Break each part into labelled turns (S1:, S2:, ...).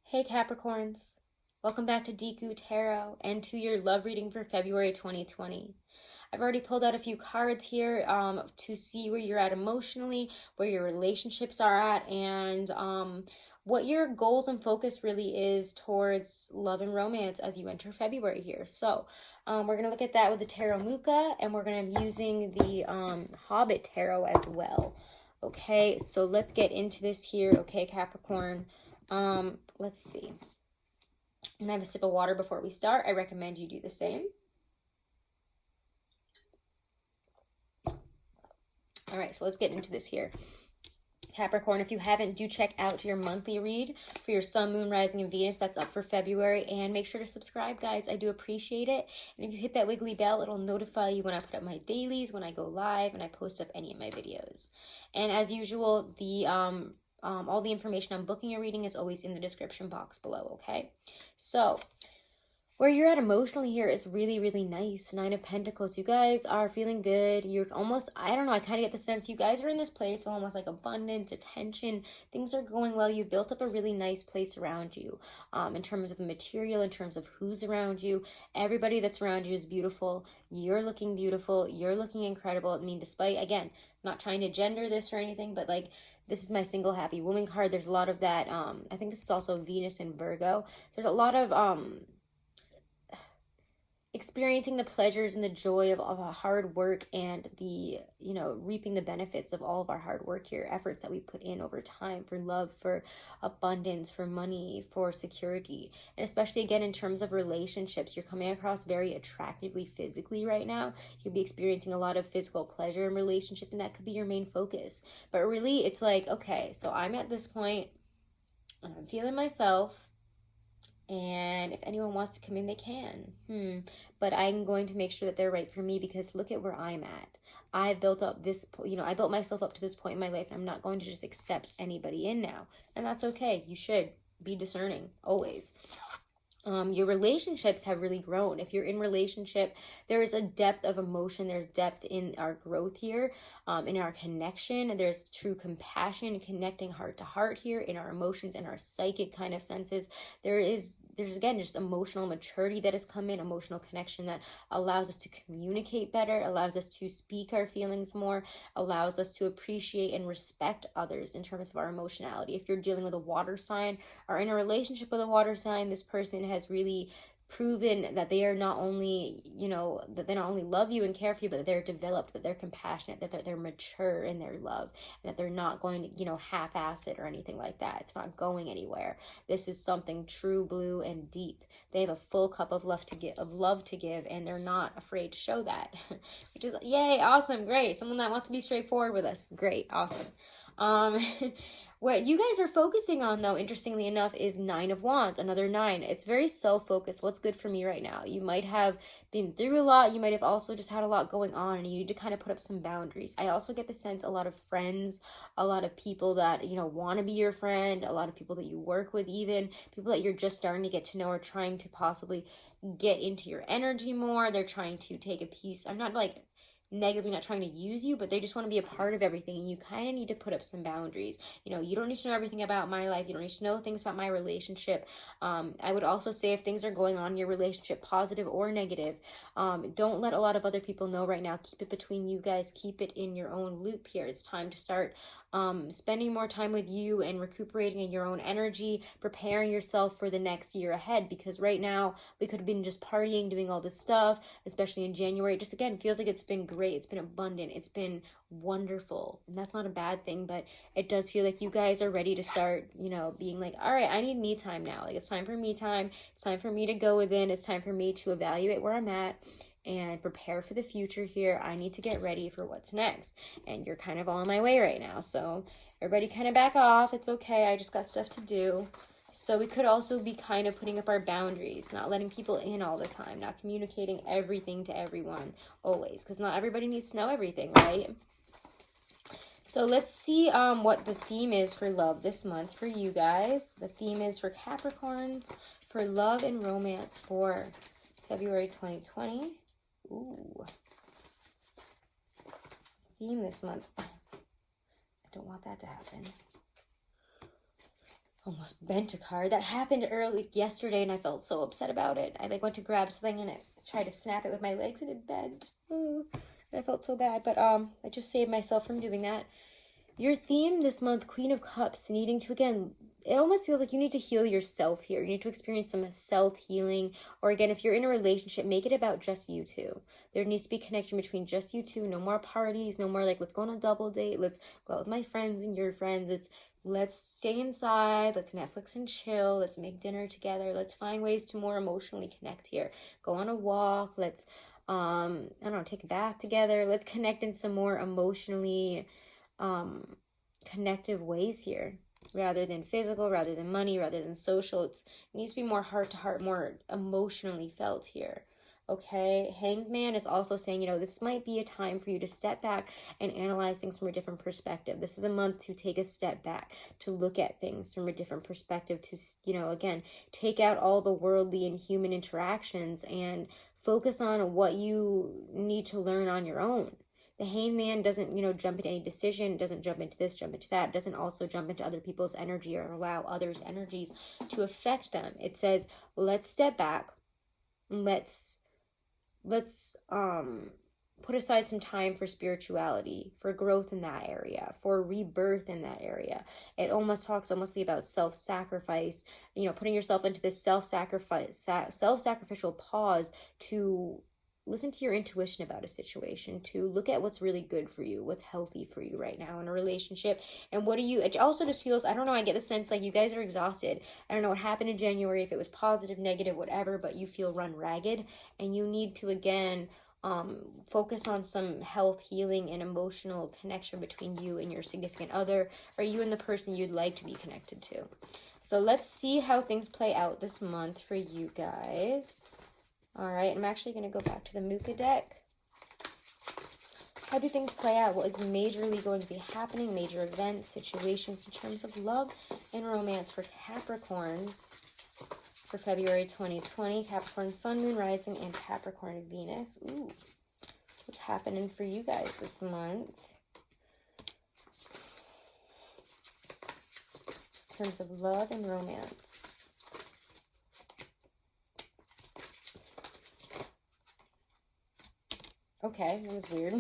S1: Hey Capricorns, welcome back to Deku Tarot and to your love reading for February 2020. I've already pulled out a few cards here to see where you're at emotionally, where your relationships are at, and what your goals and focus really is towards love and romance as you enter February here. So we're going to look at that with the Tarot Muka, and we're going to be using the Hobbit Tarot as well. Okay, so let's get into this here. Okay, Capricorn. Let's see. I'm gonna have a sip of water before we start. I recommend you do the same. All right, so let's get into this here. Capricorn, if you haven't, do check out your monthly read for your Sun, Moon, Rising, and Venus. That's up for February. And make sure to subscribe, guys. I do appreciate it. And if you hit that wiggly bell, it'll notify you when I put up my dailies, when I go live, and I post up any of my videos. And as usual, the all the information on booking a reading is always in the description box below, okay? So, where you're at emotionally here is really, really nice. Nine of Pentacles. You guys are feeling good. You're almost, I don't know, I kind of get the sense you guys are in this place of almost like abundance, attention. Things are going well. You've built up a really nice place around you in terms of the material, in terms of who's around you. Everybody that's around you is beautiful. You're looking beautiful. You're looking incredible. I mean, despite, again, not trying to gender this or anything, but like, this is my single happy woman card. There's a lot of that. I think this is also Venus and Virgo. There's a lot of experiencing the pleasures and the joy of hard work and the, reaping the benefits of all of our hard work here, efforts that we put in over time for love, for abundance, for money, for security. And especially again, in terms of relationships, you're coming across very attractively physically right now. You'll be experiencing a lot of physical pleasure in relationship, and that could be your main focus. But really, it's like, okay, so I'm at this point and I'm feeling myself. And if anyone wants to come in, they can. But I'm going to make sure that they're right for me, because look at where I'm at. I've built up this, I built myself up to this point in my life, and I'm not going to just accept anybody in now. And that's okay. You should be discerning, always. Your relationships have really grown. If you're in relationship, there is a depth of emotion. There's depth in our growth here, in our connection. There's true compassion, connecting heart to heart here in our emotions and our psychic kind of senses. There's again just emotional maturity that has come in, emotional connection that allows us to communicate better, allows us to speak our feelings more, allows us to appreciate and respect others in terms of our emotionality. If you're dealing with a water sign or in a relationship with a water sign, this person has really proven that they are not only, that they not only love you and care for you, but that they're developed, that they're compassionate, that they're mature in their love, and that they're not going to, half-ass it or anything like that. It's not going anywhere. This is something true, blue, and deep. They have a full cup of love to give, and they're not afraid to show that, which is, yay, awesome, great. Someone that wants to be straightforward with us, great, awesome. What you guys are focusing on, though, interestingly enough, is Nine of Wands, another 9. It's very self-focused. What's good for me right now? You might have been through a lot. You might have also just had a lot going on, and you need to kind of put up some boundaries. I also get the sense a lot of friends, a lot of people that, want to be your friend, a lot of people that you work with, even people that you're just starting to get to know are trying to possibly get into your energy more. They're trying to take a piece. I'm not like negatively not trying to use you, but they just want to be a part of everything, and you kind of need to put up some boundaries. You don't need to know everything about my life. You don't need to know things about my relationship. I would also say, if things are going on in your relationship, positive or negative, don't let a lot of other people know right now. Keep it between you guys. Keep it in your own loop here. It's time to start spending more time with you and recuperating in your own energy, preparing yourself for the next year ahead, because right now we could have been just partying, doing all this stuff, especially in January. It just, again, feels like it's been great. It's been abundant. It's been wonderful. And that's not a bad thing, but it does feel like you guys are ready to start, being like, all right, I need me time now. Like, it's time for me time. It's time for me to go within. It's time for me to evaluate where I'm at and prepare for the future here. I need to get ready for what's next. And you're kind of all on my way right now. So everybody kind of back off. It's okay. I just got stuff to do. So we could also be kind of putting up our boundaries, not letting people in all the time, not communicating everything to everyone always, because not everybody needs to know everything, right? So let's see what the theme is for love this month for you guys. The theme is for Capricorns for love and romance for February 2020. Ooh. Theme this month. I don't want that to happen. almost bent a card. That happened early yesterday and I felt so upset about it. I like went to grab something and I tried to snap it with my legs and it bent. Oh, and I felt so bad, but I just saved myself from doing that. Your theme this month, Queen of Cups, needing to, again, it almost feels like you need to heal yourself here. You need to experience some self-healing. Or again, if you're in a relationship, make it about just you two. There needs to be connection between just you two. No more parties. No more like, let's go on a double date. Let's go out with my friends and your friends. Let's stay inside. Let's Netflix and chill. Let's make dinner together. Let's find ways to more emotionally connect here. Go on a walk. Let's, I don't know, take a bath together. Let's connect in some more emotionally connective ways here, rather than physical, rather than money, rather than social. It needs to be more heart to heart, more emotionally felt here. Okay, Hanged Man is also saying, this might be a time for you to step back and analyze things from a different perspective. This is a month to take a step back, to look at things from a different perspective, to, again, take out all the worldly and human interactions and focus on what you need to learn on your own. The Hanged Man doesn't, jump into any decision, doesn't jump into this, jump into that, doesn't also jump into other people's energy or allow others' energies to affect them. It says, let's step back. Let's put aside some time for spirituality, for growth in that area, for rebirth in that area. It almost talks about self-sacrifice, putting yourself into this self-sacrificial pause to listen to your intuition about a situation, to look at what's really good for you, what's healthy for you right now in a relationship. And it also just feels, I don't know, I get the sense like you guys are exhausted. I don't know what happened in January, if it was positive, negative, whatever, but you feel run ragged and you need to, again, focus on some health, healing, and emotional connection between you and your significant other, or you and the person you'd like to be connected to. So let's see how things play out this month for you guys. All right, I'm actually going to go back to the Muka deck. How do things play out? What is majorly going to be happening? Major events, situations in terms of love and romance for Capricorns for February 2020. Capricorn Sun, Moon, Rising, and Capricorn Venus. Ooh, what's happening for you guys this month? In terms of love and romance. Okay, that was weird.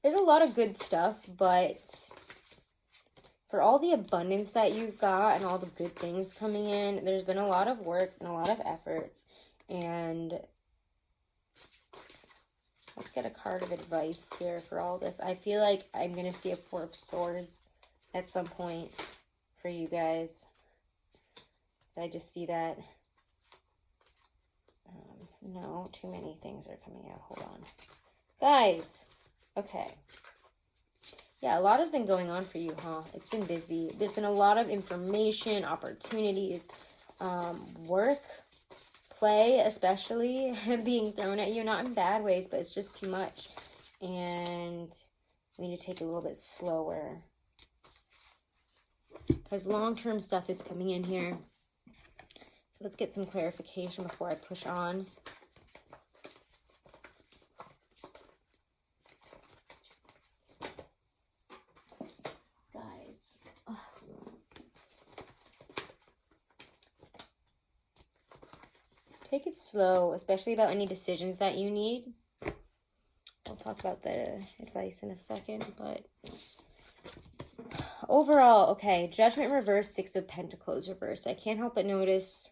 S1: There's a lot of good stuff, but for all the abundance that you've got and all the good things coming in, there's been a lot of work and a lot of efforts. And let's get a card of advice here for all this. I feel like I'm going to see a Four of Swords at some point for you guys. I just see that. No, too many things are coming out. Hold on. Guys. Okay. Yeah, a lot has been going on for you, huh? It's been busy. There's been a lot of information, opportunities, work, play especially, being thrown at you. Not in bad ways, but it's just too much. And we need to take it a little bit slower. Because long-term stuff is coming in here. Let's get some clarification before I push on. Guys. Ugh. Take it slow, especially about any decisions that you need. I'll talk about the advice in a second, but overall, okay, Judgment reverse, Six of Pentacles reverse. I can't help but notice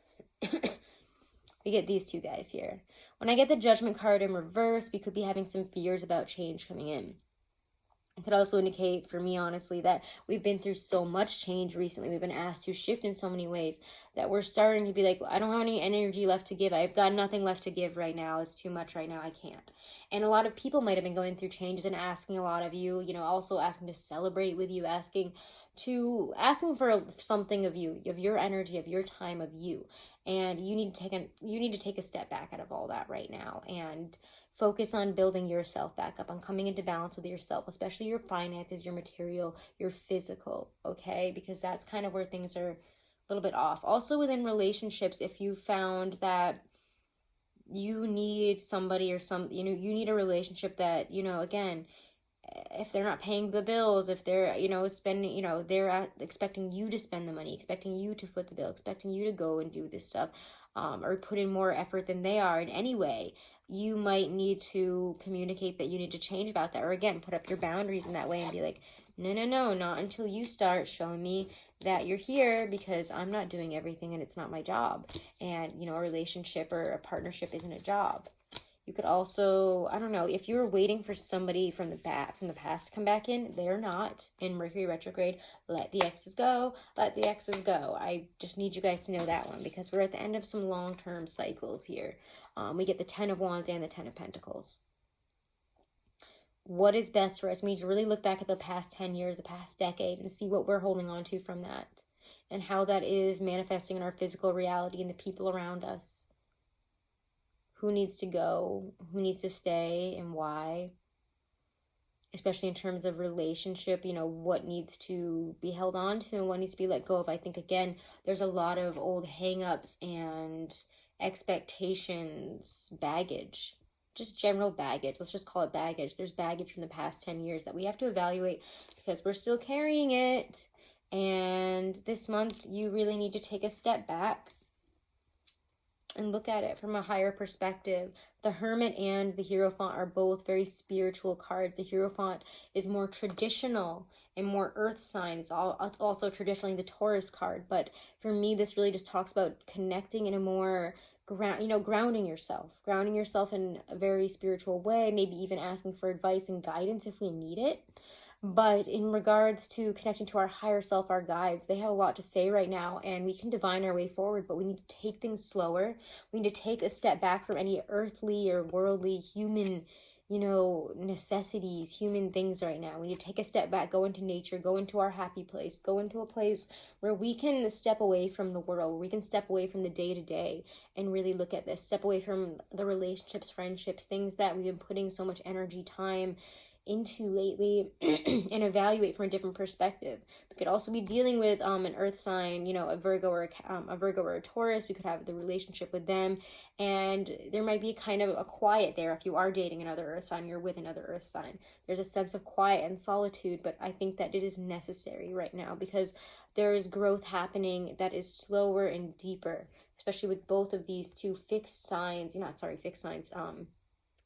S1: we get these two guys here. When I get the Judgment card in reverse, we could be having some fears about change coming in. It could also indicate, for me, honestly, that we've been through so much change recently. We've been asked to shift in so many ways that we're starting to be like, I don't have any energy left to give. I've got nothing left to give right now. It's too much right now. I can't. And a lot of people might have been going through changes and asking a lot of you, also asking to celebrate with you, asking for something of you, of your energy, of your time, of you. And you need to take a step back out of all that right now and focus on building yourself back up, on coming into balance with yourself, especially your finances, your material, your physical, okay? Because that's kind of where things are a little bit off. Also within relationships, if you found that you need somebody or you need a relationship that, again, if they're not paying the bills, if they're, spending, they're expecting you to spend the money, expecting you to foot the bill, expecting you to go and do this stuff, or put in more effort than they are in any way, you might need to communicate that you need to change about that. Or again, put up your boundaries in that way and be like, no, no, no, not until you start showing me that you're here, because I'm not doing everything and it's not my job. And, a relationship or a partnership isn't a job. You could also, I don't know, if you were waiting for somebody from the past to come back in, they're not in Mercury retrograde. Let the exes go. Let the exes go. I just need you guys to know that one, because we're at the end of some long-term cycles here. We get the 10 of Wands and the 10 of Pentacles. What is best for us? We need to really look back at the past 10 years, the past decade, and see what we're holding on to from that, and how that is manifesting in our physical reality and the people around us. Who needs to go, who needs to stay, and why. Especially in terms of relationship, what needs to be held on to and what needs to be let go of. I think, again, there's a lot of old hang-ups and expectations, baggage, just general baggage. Let's just call it baggage. There's baggage from the past 10 years that we have to evaluate, because we're still carrying it. And this month, you really need to take a step back and look at it from a higher perspective. The Hermit and the Hierophant are both very spiritual cards. The Hierophant is more traditional and more earth sign. It's also traditionally the Taurus card. But for me, this really just talks about connecting in a more grounding yourself in a very spiritual way, maybe even asking for advice and guidance if we need it. But in regards to connecting to our higher self, our guides, they have a lot to say right now, and we can divine our way forward, but we need to take things slower. We need to take a step back from any earthly or worldly human, necessities, human things right now. We need to take a step back, go into nature, go into our happy place, go into a place where we can step away from the world, where we can step away from the day-to-day and really look at this, step away from the relationships, friendships, things that we've been putting so much energy, time into lately, and evaluate from a different perspective. We could also be dealing with an earth sign, a Virgo or a Taurus. We could have the relationship with them, and there might be kind of a quiet there. If you are dating another earth sign, you're with another earth sign, there's a sense of quiet and solitude, but I think that it is necessary right now, because there is growth happening that is slower and deeper, especially with both of these two fixed signs.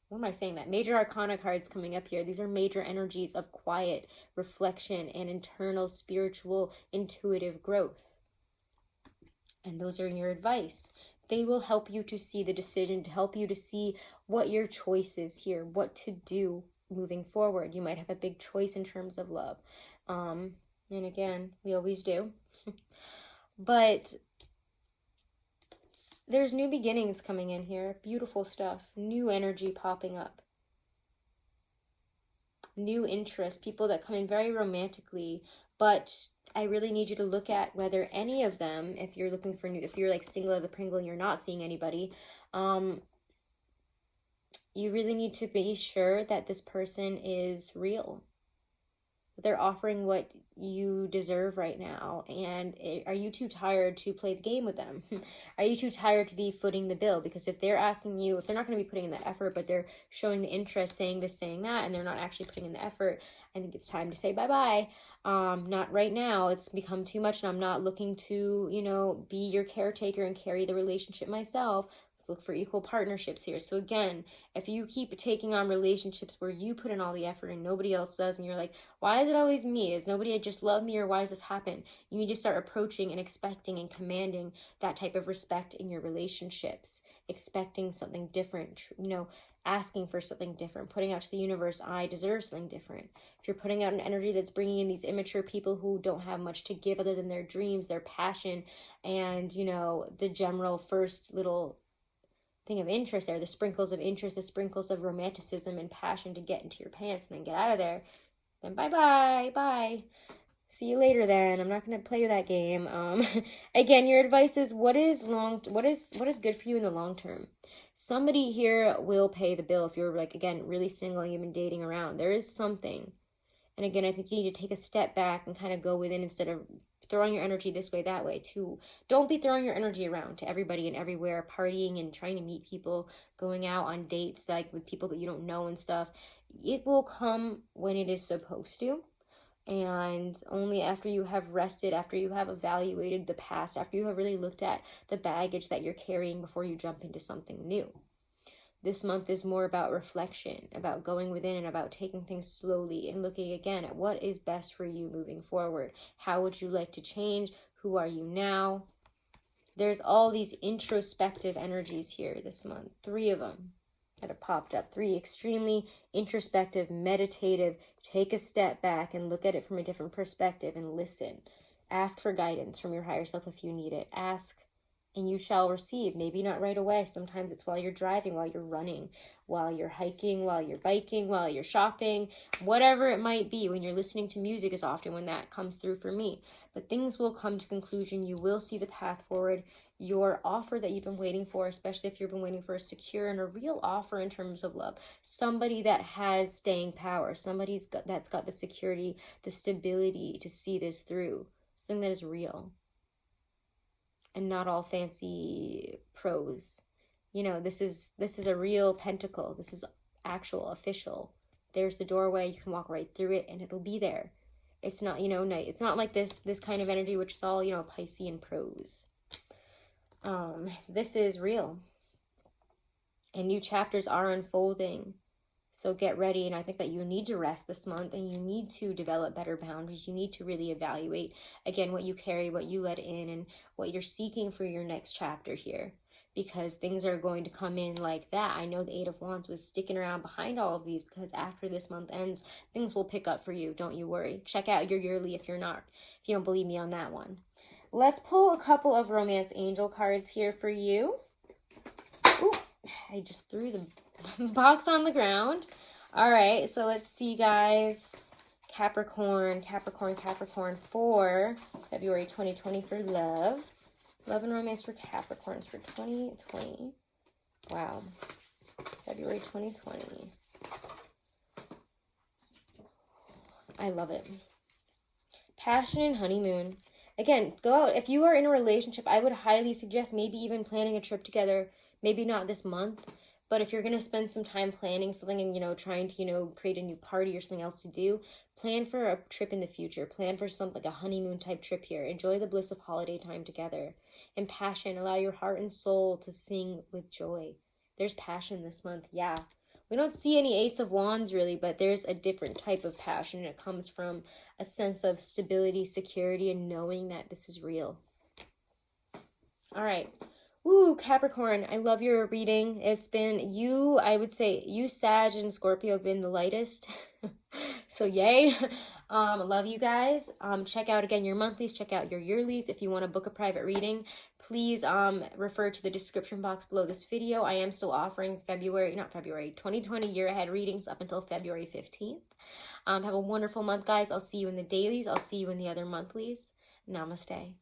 S1: What am I saying? That major arcana cards coming up here. These are major energies of quiet, reflection, and internal spiritual intuitive growth. And those are your advice. They will help you to see the decision, to help you to see what your choice is here, what to do moving forward. You might have a big choice in terms of love. And again, we always do. But there's new beginnings coming in here. Beautiful stuff. New energy popping up. New interest. People that come in very romantically. But I really need you to look at whether any of them, if you're looking for if you're like single as a Pringle and you're not seeing anybody, you really need to be sure that this person is real. They're offering what you deserve right now. And are you too tired to play the game with them? Are you too tired to be footing the bill? Because if they're asking you, if they're not going to be putting in the effort, but they're showing the interest, saying this, saying that, and they're not actually putting in the effort, I think it's time to say bye-bye. Not right now. It's become too much, and I'm not looking to, be your caretaker and carry the relationship myself. Let's look for equal partnerships here. So again, if you keep taking on relationships where you put in all the effort and nobody else does, and you're like, why is it always me? Does nobody just love me, or why does this happen? You need to start approaching and expecting and commanding that type of respect in your relationships, expecting something different, asking for something different, putting out to the universe, I deserve something different. If you're putting out an energy that's bringing in these immature people who don't have much to give other than their dreams, their passion, and, the general first little thing of interest there, the sprinkles of interest, the sprinkles of romanticism and passion to get into your pants and then get out of there, then bye. See you later then. I'm not going to play that game. Again, your advice is what is good for you in the long term. Somebody here will pay the bill if you're really single and you've been dating around. There is something. And again, I think you need to take a step back and kind of go within instead of throwing your energy this way, that way, too. Don't be throwing your energy around to everybody and everywhere, partying and trying to meet people, going out on dates like with people that you don't know and stuff. It will come when it is supposed to, and only after you have rested, after you have evaluated the past, after you have really looked at the baggage that you're carrying before you jump into something new. This month is more about reflection, about going within, and about taking things slowly and looking again at what is best for you moving forward. How would you like to change? Who are you now? There's all these introspective energies here this month. 3 of them that have popped up. 3 extremely introspective, meditative. Take a step back and look at it from a different perspective and listen. Ask for guidance from your higher self if you need it. Ask and you shall receive. Maybe not right away. Sometimes it's while you're driving, while you're running, while you're hiking, while you're biking, while you're shopping, whatever it might be. When you're listening to music is often when that comes through for me. But things will come to conclusion. You will see the path forward. Your offer that you've been waiting for, especially if you've been waiting for a secure and a real offer in terms of love. Somebody that has staying power. That's got the security, the stability to see this through. Something that is real. And not all fancy prose. You know, this is a real pentacle. This is actual, official. There's the doorway. You can walk right through it and it'll be there. It's not, it's not like this kind of energy, which is all, Piscean prose. This is real. And new chapters are unfolding. So get ready, and I think that you need to rest this month, and you need to develop better boundaries. You need to really evaluate, again, what you carry, what you let in, and what you're seeking for your next chapter here, because things are going to come in like that. I know the 8 of Wands was sticking around behind all of these, because after this month ends, things will pick up for you. Don't you worry. Check out your yearly if you don't believe me on that one. Let's pull a couple of romance angel cards here for you. Ooh, I just threw the box on the ground. All right, so let's see, guys. Capricorn for February 2020 for love. Love and romance for Capricorns for 2020. Wow. February 2020. I love it. Passion and honeymoon. Again, go out. If you are in a relationship, I would highly suggest maybe even planning a trip together. Maybe not this month, but if you're going to spend some time planning something and, trying to, create a new party or something else to do, plan for a trip in the future. Plan for something like a honeymoon type trip here. Enjoy the bliss of holiday time together. And passion, allow your heart and soul to sing with joy. There's passion this month, yeah. We don't see any Ace of Wands really, but there's a different type of passion. And it comes from a sense of stability, security, and knowing that this is real. All right. Ooh, Capricorn, I love your reading. It's been you, I would say you, Sag, and Scorpio have been the lightest. So yay. Love you guys. Check out again your monthlies, check out your yearlies. If you want to book a private reading, please refer to the description box below this video. I am still offering 2020 year ahead readings up until February 15th. Have a wonderful month, guys. I'll see you in the dailies. I'll see you in the other monthlies. Namaste.